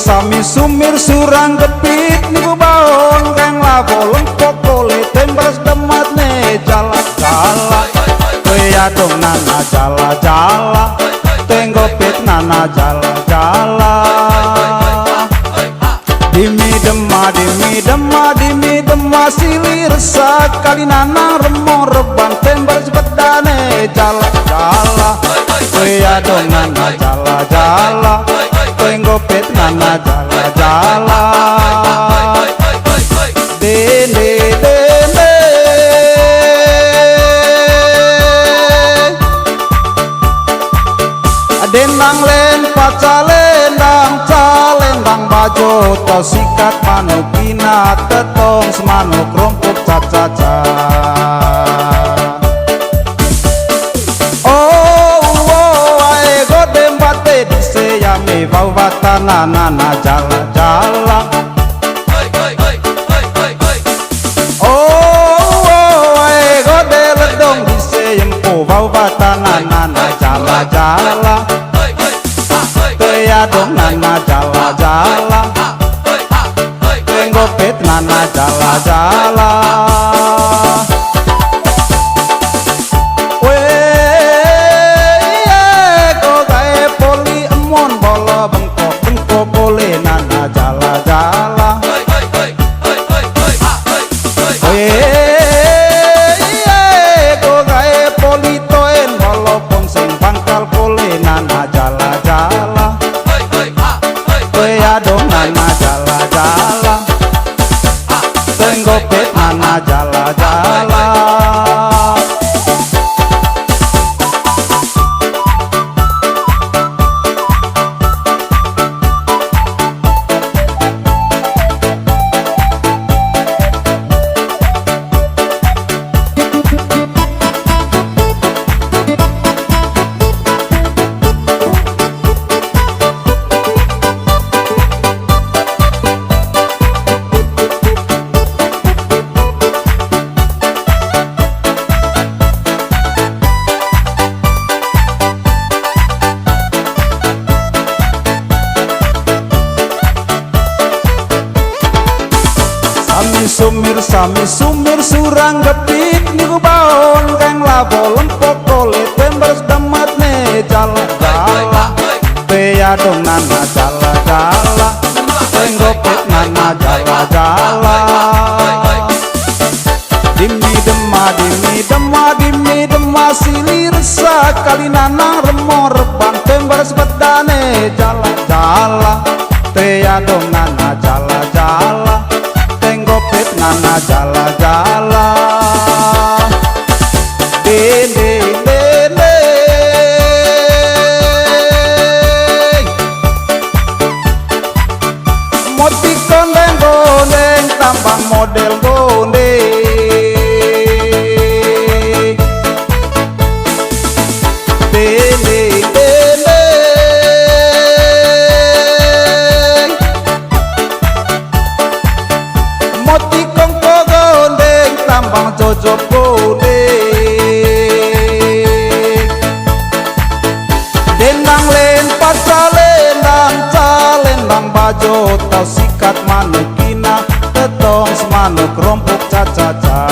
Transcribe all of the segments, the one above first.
Sami sumir surang gepit niku baon kang labo lempok kole tembas demat ne jala jala koya dong nana jala jala tenggopit nana jala jala dimi dema silir sakali nana remor rebang tembas bedane jala jala koya dong nana jala jala tenggopit nana jala jala dene dene denang len pacalendang calendang bajo to sikat manukina tetong semanuk rompuk cacaca bau batana nana jala jala gode ledong bisa yempo bau batana nana jala jala teya dong nana jala jala tenggopet nana jala jala tenggopet nana jala jala sami sumir surang gepit niku baon kang labo lempok kole tembas demat ne jala jala beya dong nana jala jala tenggopet nana jala jala dimi dema silir sakali nana remor rebang tembas bedane jala jala beya dong nana jala jala tenggopet nana jala jala dene dene moti kondeng gondeng tambang model gondeng dene dene moti kongko gondeng tambang jojok gondeng denang len pacalendang calendang bajo tau sikat manukina tetong semanuk rompuk cacaca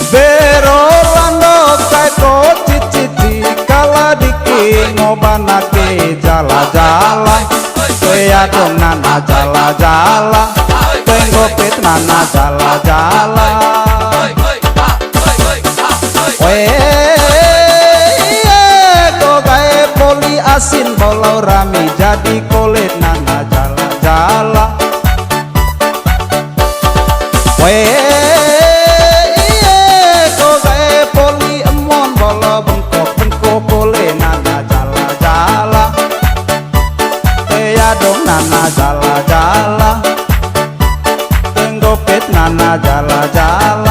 berolando kaiko cici kala diki ngobanake jala jala teya dong nana jala jala tenggopet nana jala jala kogae poli asin bolau rami jadi kolet nana jala jala kogae poli emon bolau bengkok bengkok kolet nana jala jala teya dong nana jala jala tenggopet nana jala jala